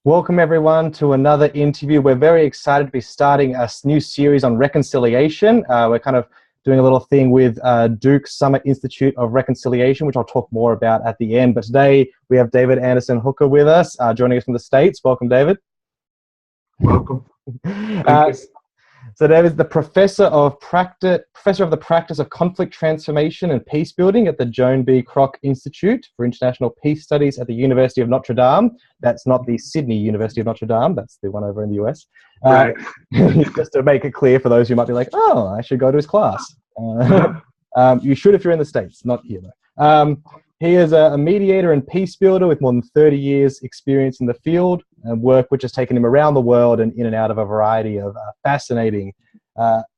Welcome everyone to another interview. We're very excited to be starting a new series on reconciliation. We're kind of doing a little thing with Duke Summit Institute of Reconciliation, which I'll talk more about at the end. But today we have David Anderson Hooker with us, joining us from the States. Welcome, David. Welcome. Thank you. So David's the professor of the practice of conflict transformation and peacebuilding at the Joan B. Kroc Institute for International Peace Studies at the University of Notre Dame. That's not the Sydney University of Notre Dame. That's the one over in the US. Right. Just to make it clear for those who might be like, oh, I should go to his class. You should if you're in the States, not here though. He is a mediator and peace builder with more than 30 years experience in the field and work which has taken him around the world and in and out of a variety of fascinating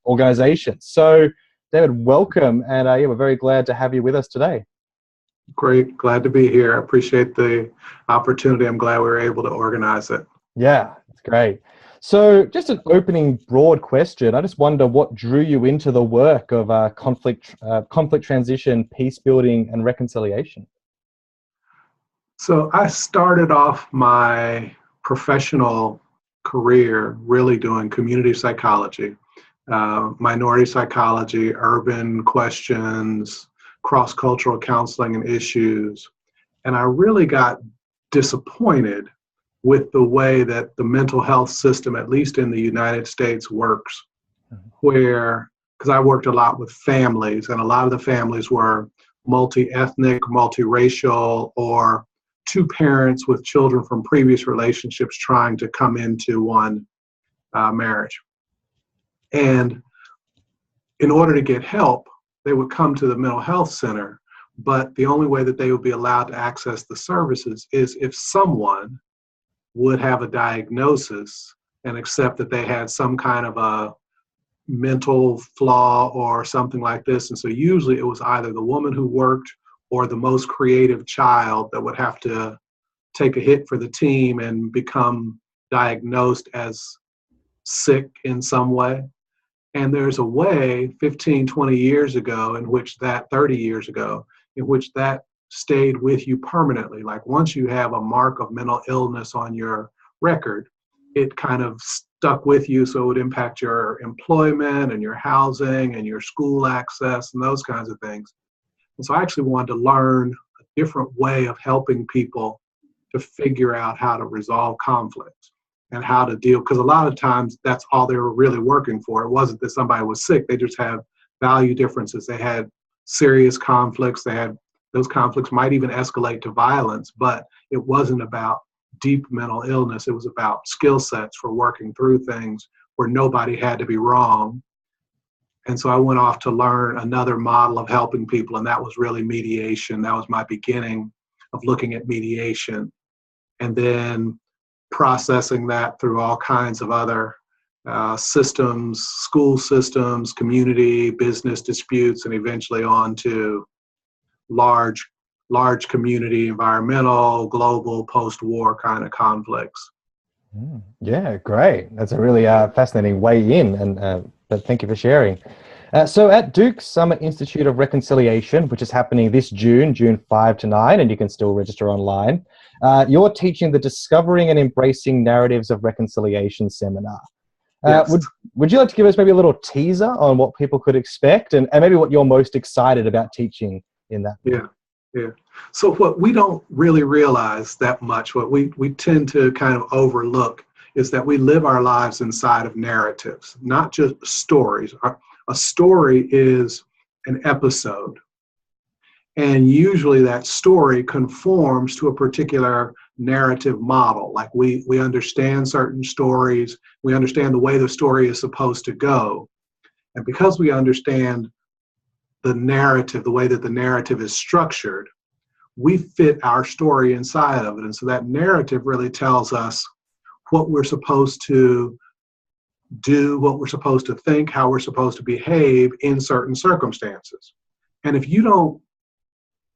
organizations. So, David, welcome. And yeah, we're very glad to have you with us today. Great. Glad to be here. I appreciate the opportunity. I'm glad we were able to organize it. Yeah, it's great. So just an opening broad question. I just wonder what drew you into the work of conflict transition, peace building, and reconciliation? So I started off my professional career really doing community psychology, minority psychology, urban questions, cross-cultural counseling and issues. And I really got disappointed with the way that the mental health system, at least in the United States, works, where, because I worked a lot with families, and a lot of the families were multi-ethnic, multiracial, or two parents with children from previous relationships trying to come into one marriage. And in order to get help, they would come to the mental health center, but the only way that they would be allowed to access the services is if someone would have a diagnosis and accept that they had some kind of a mental flaw or something like this. And so usually it was either the woman who worked or the most creative child that would have to take a hit for the team and become diagnosed as sick in some way. And there's a way 15, 20 years ago in which that, 30 years ago, in which that stayed with you permanently. Like once you have a mark of mental illness on your record, it kind of stuck with you, so it would impact your employment and your housing and your school access and those kinds of things. And so I actually wanted to learn a different way of helping people to figure out how to resolve conflict and how to deal, because a lot of times that's all they were really working for. It wasn't that somebody was sick, they just had value differences. They had serious conflicts, those conflicts might even escalate to violence, but it wasn't about deep mental illness. It was about skill sets for working through things where nobody had to be wrong. And so I went off to learn another model of helping people, and that was really mediation. That was my beginning of looking at mediation, and then processing that through all kinds of other systems, school systems, community, business disputes, and eventually on to large community, environmental, global, post-war kind of conflicts. Yeah, great. That's a really fascinating way in, and but thank you for sharing. So at Duke Summit Institute of Reconciliation, which is happening this June 5 to 9, and you can still register online, you're teaching the Discovering and Embracing Narratives of Reconciliation seminar. Yes. Would you like to give us maybe a little teaser on what people could expect and maybe what you're most excited about teaching in that? Yeah. So what we don't really realize that much, what we tend to kind of overlook, is that we live our lives inside of narratives, not just stories. A story is an episode. And usually that story conforms to a particular narrative model. Like we understand certain stories, we understand the way the story is supposed to go. And because we understand the narrative, the way that the narrative is structured, we fit our story inside of it. And so that narrative really tells us what we're supposed to do, what we're supposed to think, how we're supposed to behave in certain circumstances. And if you don't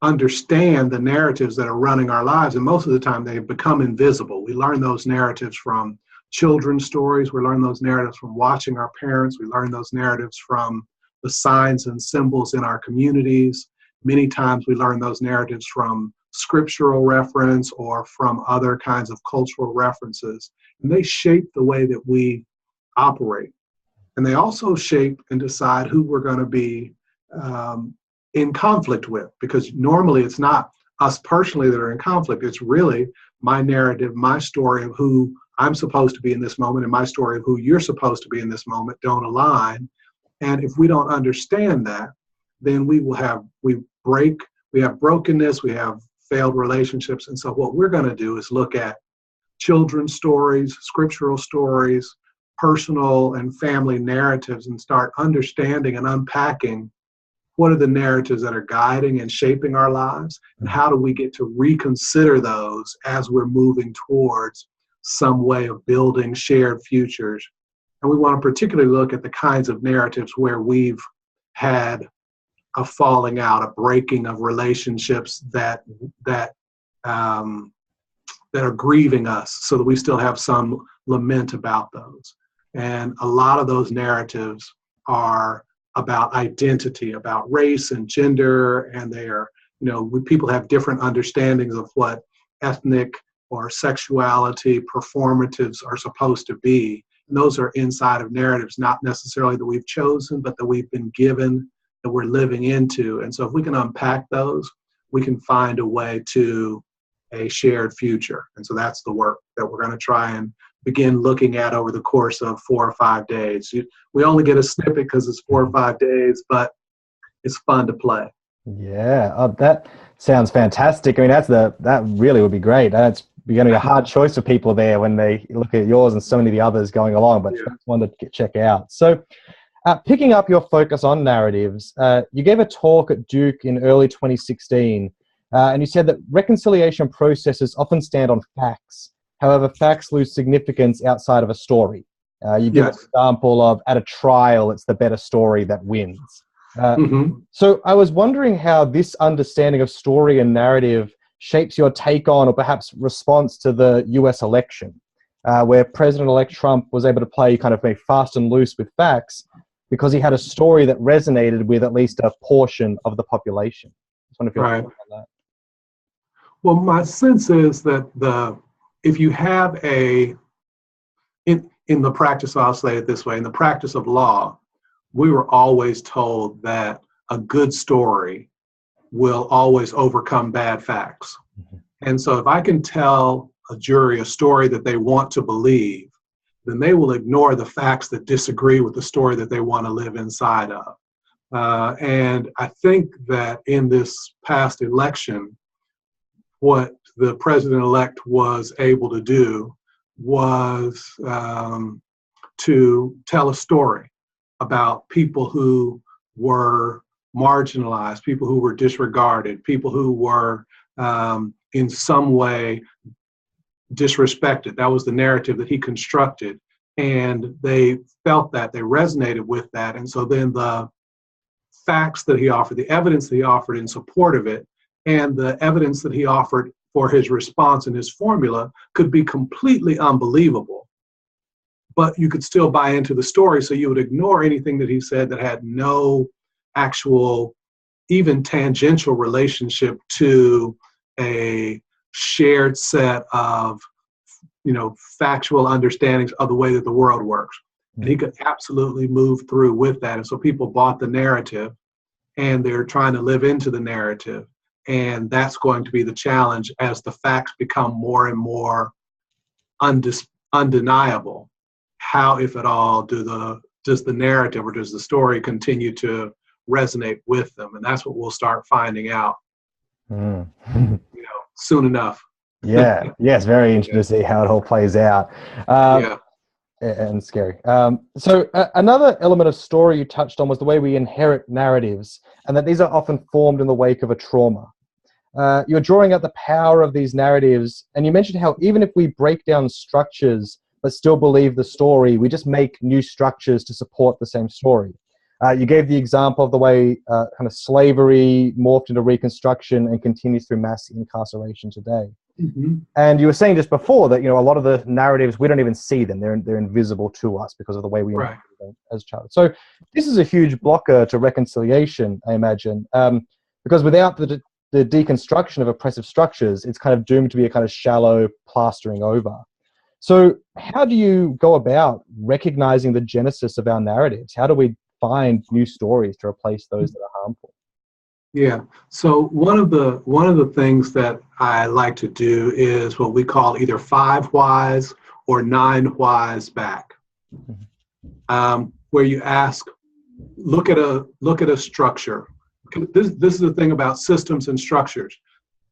understand the narratives that are running our lives, and most of the time they become invisible. We learn those narratives from children's stories. We learn those narratives from watching our parents. We learn those narratives from the signs and symbols in our communities. Many times we learn those narratives from scriptural reference or from other kinds of cultural references. And they shape the way that we operate. And they also shape and decide who we're going to be in conflict with, because normally it's not us personally that are in conflict. It's really my narrative, my story of who I'm supposed to be in this moment and my story of who you're supposed to be in this moment don't align. And if we don't understand that, then we have brokenness, we have failed relationships. And so what we're going to do is look at children's stories, scriptural stories, personal and family narratives, and start understanding and unpacking what are the narratives that are guiding and shaping our lives, and how do we get to reconsider those as we're moving towards some way of building shared futures. And we want to particularly look at the kinds of narratives where we've had a falling out, a breaking of relationships that are grieving us, so that we still have some lament about those. And a lot of those narratives are about identity, about race and gender, and they are, people have different understandings of what ethnic or sexuality performatives are supposed to be. And those are inside of narratives, not necessarily that we've chosen, but that we've been given, that we're living into. And so if we can unpack those, we can find a way to a shared future. And so that's the work that we're going to try and begin looking at over the course of 4 or 5 days. We only get a snippet because it's 4 or 5 days, but it's fun to play. Yeah, that sounds fantastic. I mean, that really would be great. That's going to be a hard choice for people there when they look at yours and so many of the others going along, but that's one to check out. So picking up your focus on narratives, you gave a talk at Duke in early 2016, and you said that reconciliation processes often stand on facts. However, facts lose significance outside of a story. You give an example of, at a trial, it's the better story that wins. So I was wondering how this understanding of story and narrative shapes your take on, or perhaps response to, the US election, where President-elect Trump was able to play kind of fast and loose with facts because he had a story that resonated with at least a portion of the population. I just wonder if you're on that. Well, my sense is that if you have in the practice, I'll say it this way, in the practice of law, we were always told that a good story will always overcome bad facts. And so if I can tell a jury a story that they want to believe, then they will ignore the facts that disagree with the story that they want to live inside of. And I think that in this past election, what the president-elect was able to do was to tell a story about people who were marginalized, people who were disregarded, people who were in some way disrespected. That was the narrative that he constructed. And they felt that, they resonated with that. And so then the facts that he offered, the evidence that he offered in support of it, and the evidence that he offered for his response and his formula could be completely unbelievable. But you could still buy into the story, so you would ignore anything that he said that had no actual, even tangential relationship to a shared set of, factual understandings of the way that the world works. And he could absolutely move through with that. And so people bought the narrative, and they're trying to live into the narrative. And that's going to be the challenge as the facts become more and more undeniable. How, if at all, does the narrative or does the story continue to resonate with them? And that's what we'll start finding out, soon enough. Yes, very interesting to see how it all plays out. And scary. So another element of story you touched on was the way we inherit narratives, and that these are often formed in the wake of a trauma. You're drawing out the power of these narratives, and you mentioned how even if we break down structures but still believe the story, we just make new structures to support the same story. You gave the example of the way kind of slavery morphed into Reconstruction and continues through mass incarceration today. And you were saying just before that, a lot of the narratives, we don't even see them. They're invisible to us because of the way we interact with them as a child. So this is a huge blocker to reconciliation, I imagine, because without the the deconstruction of oppressive structures, it's kind of doomed to be a kind of shallow plastering over. So how do you go about recognizing the genesis of our narratives? How do we find new stories to replace those that are harmful? Yeah. So one of the things that I like to do is what we call either 5 whys or 9 whys back, where you ask, look at a structure. This is the thing about systems and structures.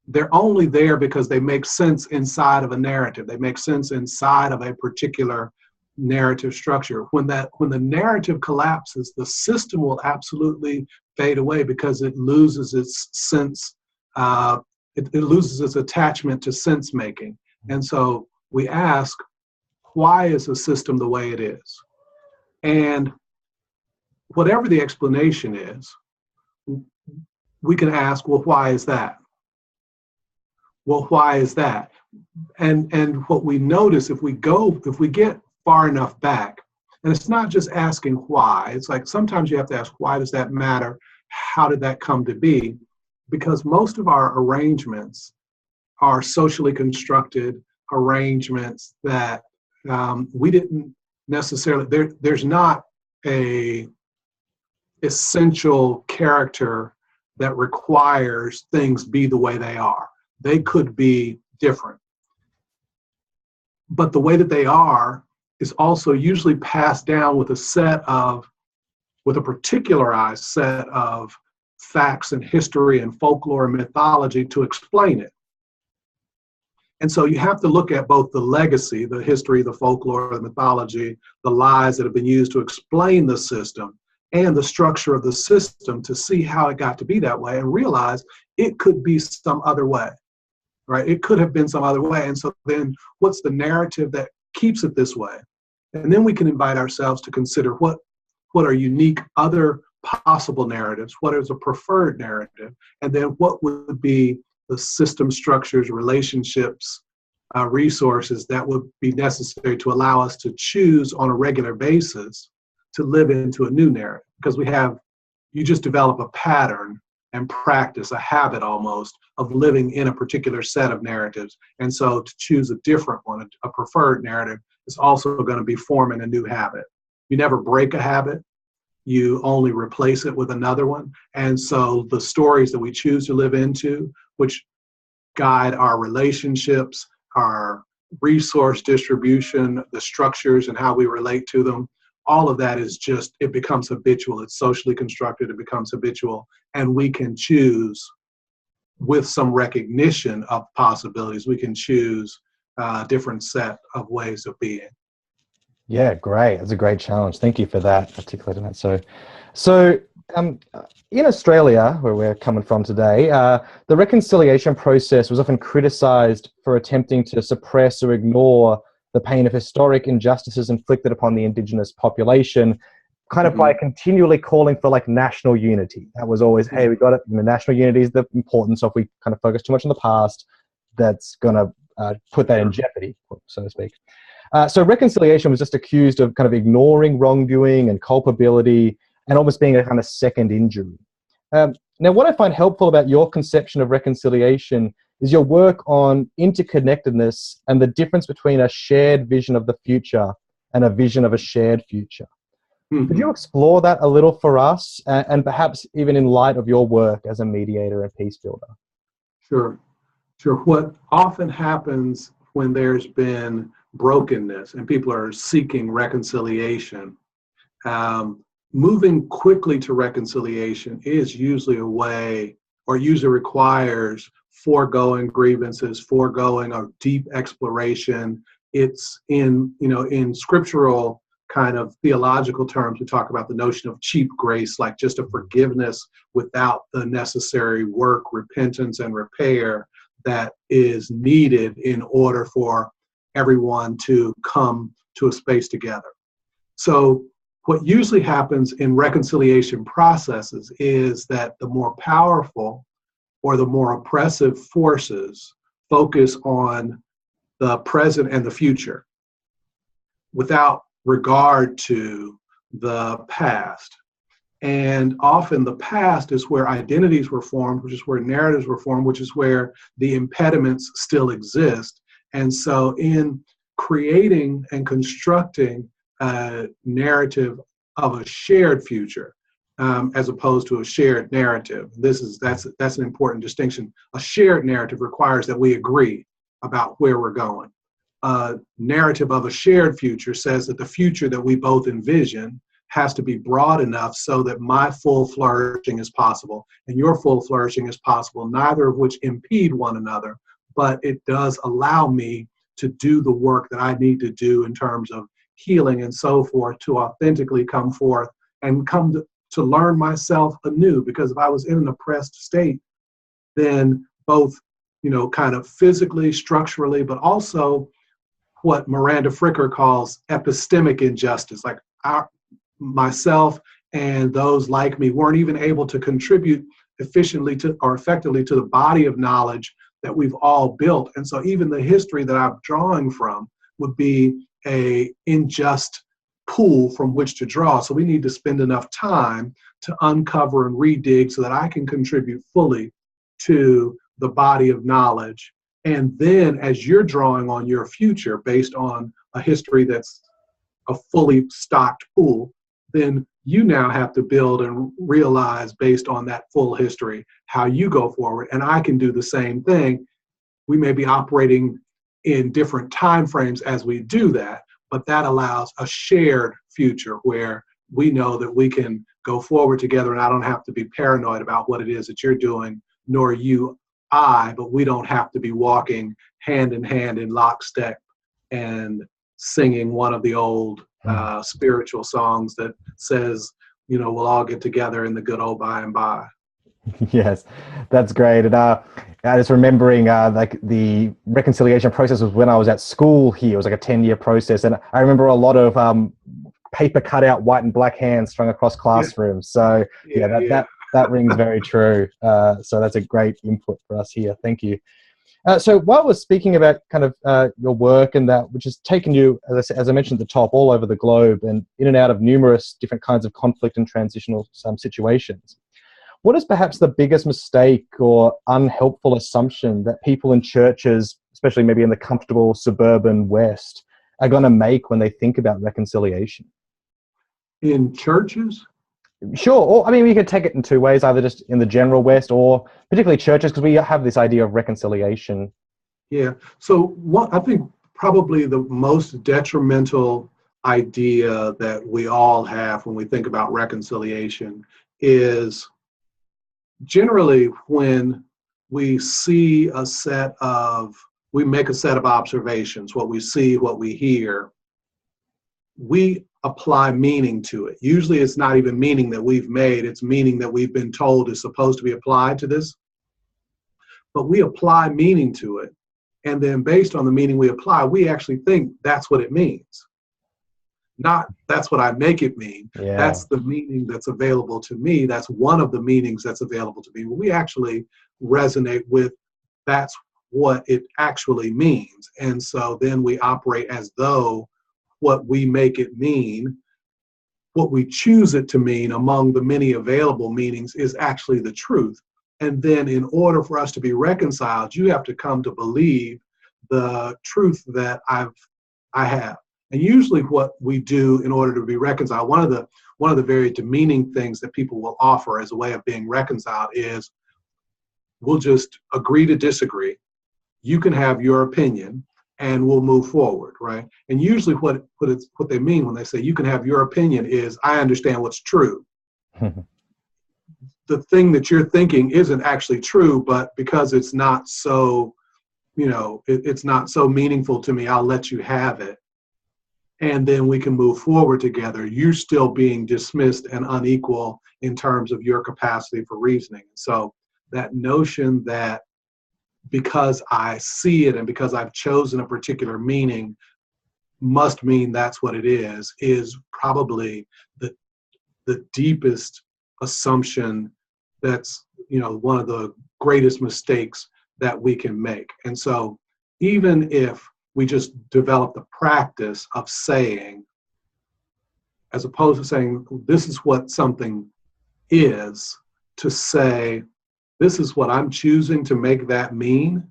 They're only there because they make sense inside of a narrative. They make sense inside of a particular narrative structure. When the narrative collapses, the system will absolutely fade away because it loses its sense. It loses its attachment to sense making. And so we ask, why is the system the way it is? And whatever the explanation is, we can ask, well, why is that? Well, why is that? And what we notice if we get far enough back, and it's not just asking why, it's like sometimes you have to ask, why does that matter? How did that come to be? Because most of our arrangements are socially constructed arrangements that we didn't necessarily, there's not a essential character that requires things be the way they are. They could be different. But the way that they are is also usually passed down with a particularized set of facts and history and folklore and mythology to explain it. And so you have to look at both the legacy, the history, the folklore, the mythology, the lies that have been used to explain the system, and the structure of the system to see how it got to be that way and realize it could be some other way, right? It could have been some other way. And so then what's the narrative that keeps it this way? And then we can invite ourselves to consider what are unique other possible narratives, what is a preferred narrative, and then what would be the system structures, relationships, resources that would be necessary to allow us to choose on a regular basis to live into a new narrative. Because you just develop a pattern and practice, a habit almost, of living in a particular set of narratives. And so to choose a different one, a preferred narrative, is also going to be forming a new habit. You never break a habit, you only replace it with another one. And so the stories that we choose to live into, which guide our relationships, our resource distribution, the structures and how we relate to them, all of that is just, it becomes habitual. It's socially constructed, it becomes habitual, and we can choose with some recognition of possibilities. We can choose a different set of ways of being. Yeah, great. That's a great challenge. Thank you for that, articulating that. So in Australia, where we're coming from today, the reconciliation process was often criticised for attempting to suppress or ignore the pain of historic injustices inflicted upon the Indigenous population, kind of by continually calling for like national unity. That was always, hey, we got it. National unity is the importance of, we kind of focus too much on the past. That's going to put that in jeopardy, so to speak. So reconciliation was just accused of kind of ignoring wrongdoing and culpability and almost being a kind of second injury. Now, what I find helpful about your conception of reconciliation is your work on interconnectedness and the difference between a shared vision of the future and a vision of a shared future. Could you explore that a little for us, and perhaps even in light of your work as a mediator and peace builder? Sure. What often happens when there's been brokenness and people are seeking reconciliation, moving quickly to reconciliation is usually a way, or usually requires foregoing grievances, foregoing a deep exploration. It's in scriptural kind of theological terms, we talk about the notion of cheap grace, like just a forgiveness without the necessary work, repentance, and repair that is needed in order for everyone to come to a space together. So what usually happens in reconciliation processes is that the more powerful or the more oppressive forces focus on the present and the future without regard to the past. And often the past is where identities were formed, which is where narratives were formed, which is where the impediments still exist. And so in creating and constructing a narrative of a shared future, as opposed to a shared narrative. That's an important distinction. A shared narrative requires that we agree about where we're going. A narrative of a shared future says that the future that we both envision has to be broad enough so that my full flourishing is possible and your full flourishing is possible, neither of which impede one another, but it does allow me to do the work that I need to do in terms of healing and so forth to authentically come forth and come to learn myself anew. Because if I was in an oppressed state, then both, kind of physically, structurally, but also what Miranda Fricker calls epistemic injustice, like myself and those like me weren't even able to contribute efficiently to or effectively to the body of knowledge that we've all built. And so even the history that I'm drawing from would be a unjust pool from which to draw. So we need to spend enough time to uncover and redig so that I can contribute fully to the body of knowledge. And then as you're drawing on your future based on a history that's a fully stocked pool, then you now have to build and realize based on that full history how you go forward. And I can do the same thing. We may be operating in different time frames as we do that, but that allows a shared future where we know that we can go forward together, and I don't have to be paranoid about what it is that you're doing, nor but we don't have to be walking hand in hand in lockstep and singing one of the old spiritual songs that says, we'll all get together in the good old by and by. Yes, that's great. And I was remembering like the reconciliation process was when I was at school here. It was like a 10-year process. And I remember a lot of paper cut out white and black hands strung across classrooms. So that rings very true. So that's a great input for us here. Thank you. So while we're speaking about kind of your work and that, which has taken you, as I mentioned at the top, all over the globe and in and out of numerous different kinds of conflict and transitional situations, what is perhaps the biggest mistake or unhelpful assumption that people in churches, especially maybe in the comfortable suburban West, are going to make when they think about reconciliation? In churches? Sure. Or, I mean, we could take it in two ways, either just in the general West or particularly churches, because we have this idea of reconciliation. Yeah. So I think probably the most detrimental idea that we all have when we think about reconciliation is generally when we see we make a set of observations, what we see, what we hear, we apply meaning to it. Usually it's not even meaning that we've made, it's meaning that we've been told is supposed to be applied to this. But we apply meaning to it. And then based on the meaning we apply, we actually think that's what it means. Not that's what I make it mean. Yeah. That's the meaning that's available to me. That's one of the meanings that's available to me. We actually resonate with that's what it actually means. And so then we operate as though what we make it mean, what we choose it to mean among the many available meanings is actually the truth. And then in order for us to be reconciled, you have to come to believe the truth that I have. And usually what we do in order to be reconciled, one of the very demeaning things that people will offer as a way of being reconciled is, we'll just agree to disagree. You can have your opinion and we'll move forward, right? And usually what they mean when they say you can have your opinion is, I understand what's true. The thing that you're thinking isn't actually true, but because it's not so, it's not so meaningful to me, I'll let you have it. And then we can move forward together. You're still being dismissed and unequal in terms of your capacity for reasoning. So that notion that because I see it and because I've chosen a particular meaning must mean that's what it is probably the deepest assumption that's, one of the greatest mistakes that we can make. And so even if we just develop the practice of saying, as opposed to saying, this is what something is to say, this is what I'm choosing to make that mean,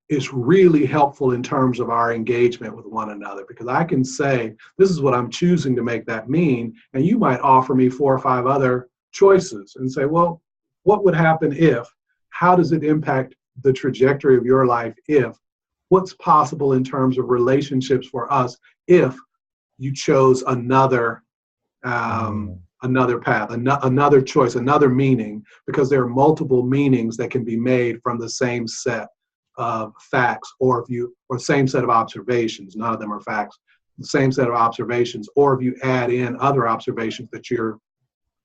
is really helpful in terms of our engagement with one another. Because I can say, this is what I'm choosing to make that mean, and you might offer me 4 or 5 other choices and say, well, what would happen if? How does it impact the trajectory of your life if? What's possible in terms of relationships for us if you chose another another path, another choice, another meaning? Because there are multiple meanings that can be made from the same set of facts, or same set of observations. None of them are facts. The same set of observations, or if you add in other observations that you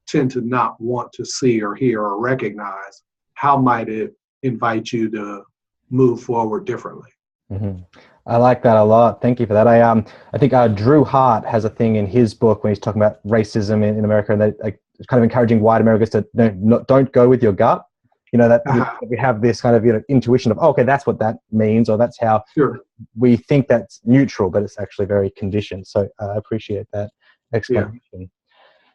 tend to not want to see or hear or recognize, how might it invite you to move forward differently? I like that a lot. Thank you for that. I think Drew Hart has a thing in his book when he's talking about racism in America, and that it's kind of encouraging white Americans to don't go with your gut. That we have this kind of intuition of, okay, that's what that means, or that's how we think that's neutral, but it's actually very conditioned. So I appreciate that explanation. Yeah.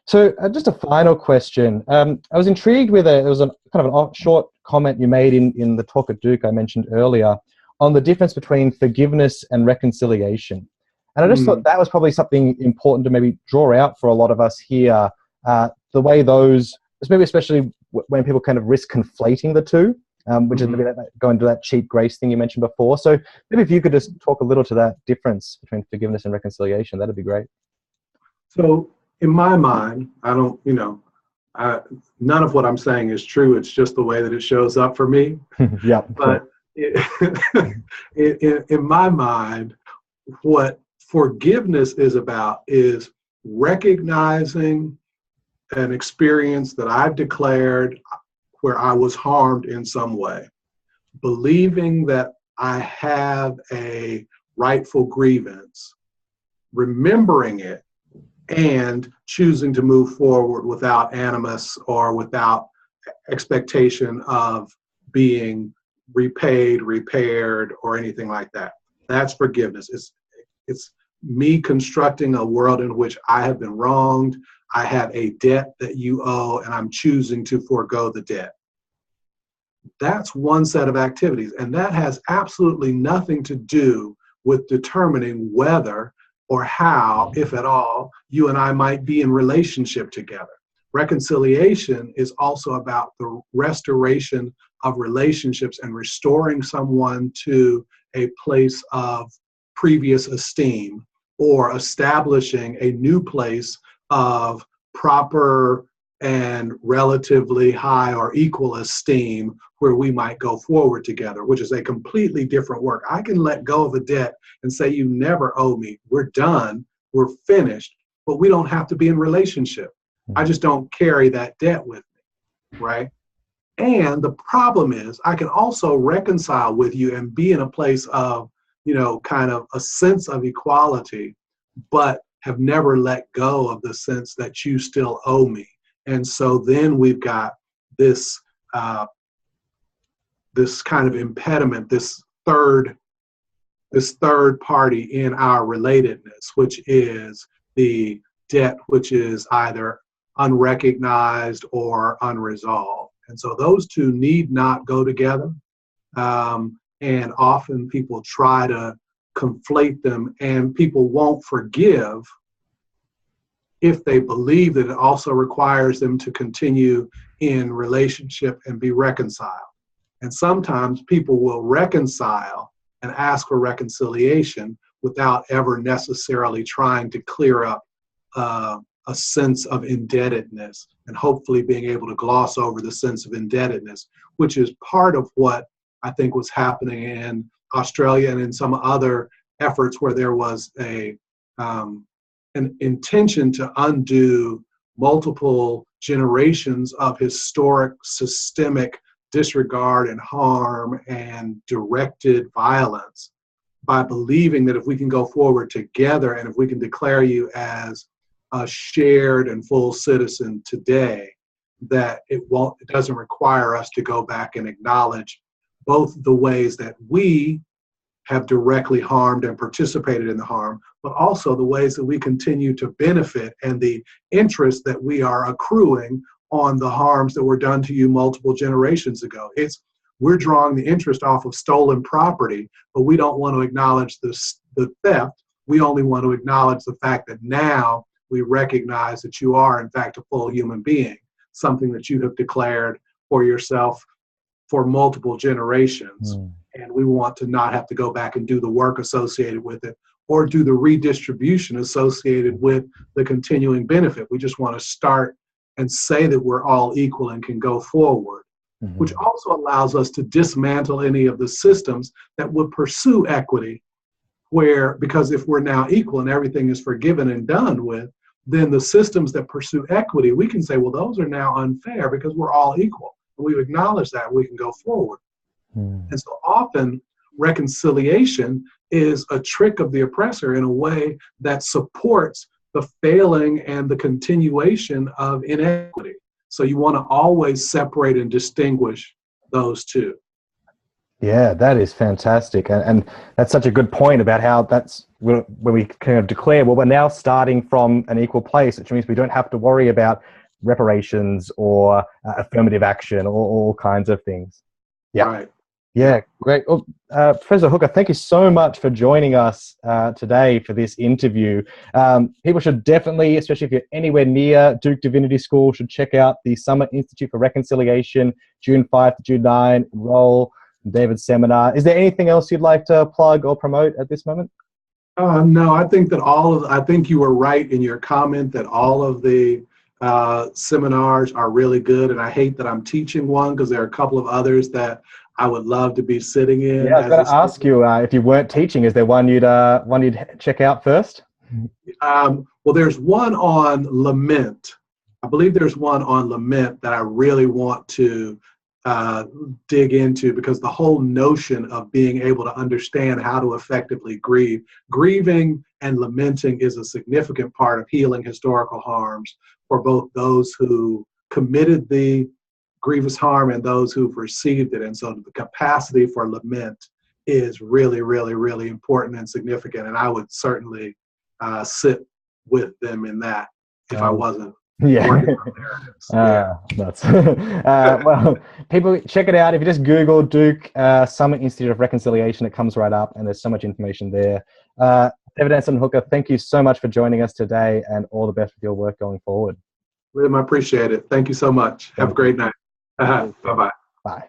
So just a final question. I was intrigued with there was a kind of a short comment you made in the talk at Duke I mentioned earlier on the difference between forgiveness and reconciliation. And I just thought that was probably something important to maybe draw out for a lot of us here, the way those, maybe especially when people kind of risk conflating the two, which is maybe going to that cheap grace thing you mentioned before. So maybe if you could just talk a little to that difference between forgiveness and reconciliation, that'd be great. So in my mind, I don't, none of what I'm saying is true. It's just the way that it shows up for me. Yeah. But in my mind, what forgiveness is about is recognizing an experience that I've declared where I was harmed in some way, believing that I have a rightful grievance, remembering it, and choosing to move forward without animus or without expectation of being repaid, repaired, or anything like that. That's forgiveness. It's me constructing a world in which I have been wronged. I have a debt that you owe, and I'm choosing to forego the debt. That's one set of activities, and that has absolutely nothing to do with determining whether or how, if at all, you and I might be in relationship together. Reconciliation is also about the restoration of relationships and restoring someone to a place of previous esteem, or establishing a new place of proper and relatively high or equal esteem where we might go forward together, which is a completely different work. I can let go of a debt and say, you never owe me. We're done. We're finished. But we don't have to be in relationship. I just don't carry that debt with me, right? And the problem is I can also reconcile with you and be in a place of, kind of a sense of equality, but have never let go of the sense that you still owe me. And so then we've got this this kind of impediment, this third party in our relatedness, which is the debt, which is either unrecognized or unresolved. And so those two need not go together. And often people try to conflate them, and people won't forgive if they believe that it also requires them to continue in relationship and be reconciled. And sometimes people will reconcile and ask for reconciliation without ever necessarily trying to clear up a sense of indebtedness, and hopefully being able to gloss over the sense of indebtedness, which is part of what I think was happening in Australia and in some other efforts where there was an intention to undo multiple generations of historic systemic disregard and harm and directed violence, by believing that if we can go forward together and if we can declare you as a shared and full citizen today, that it doesn't require us to go back and acknowledge both the ways that we have directly harmed and participated in the harm, but also the ways that we continue to benefit and the interest that we are accruing on the harms that were done to you multiple generations ago. We're drawing the interest off of stolen property, but we don't want to acknowledge the theft. We only want to acknowledge the fact that now we recognize that you are, in fact, a full human being, something that you have declared for yourself for multiple generations. And we want to not have to go back and do the work associated with it or do the redistribution associated with the continuing benefit. We just want to start and say that we're all equal and can go forward, which also allows us to dismantle any of the systems that would pursue equity, because if we're now equal and everything is forgiven and done with, then the systems that pursue equity, we can say, well, those are now unfair because we're all equal. And we acknowledge that, we can go forward. And so often reconciliation is a trick of the oppressor in a way that supports the failing and the continuation of inequity. So you want to always separate and distinguish those two. Yeah, that is fantastic. And that's such a good point about how that's when we kind of declare, well, we're now starting from an equal place, which means we don't have to worry about reparations or affirmative action or all kinds of things. Yeah. Right. Yeah, great. Well, Professor Hooker, thank you so much for joining us today for this interview. People should definitely, especially if you're anywhere near Duke Divinity School, should check out the Summer Institute for Reconciliation, June 5 to June 9, enroll in David's seminar. Is there anything else you'd like to plug or promote at this moment? No, I think that I think you were right in your comment that all of the seminars are really good. And I hate that I'm teaching one because there are a couple of others that I would love to be sitting in. Yeah, I was going to ask you, if you weren't teaching, is there one you'd check out first? Well, there's one on lament. I believe there's one on lament that I really want to dig into, because the whole notion of being able to understand how to effectively grieving and lamenting is a significant part of healing historical harms for both those who committed the grievous harm and those who've received it. And so the capacity for lament is really, really, really important and significant. And I would certainly sit with them in that if I wasn't. Yeah. Nuts. Well, people, check it out. If you just Google Duke Summer Institute of Reconciliation, it comes right up, and there's so much information there. David Anson Hooker, thank you so much for joining us today, and all the best with your work going forward. William, I appreciate it. Thank you so much. Have a great night. Bye-bye. Bye.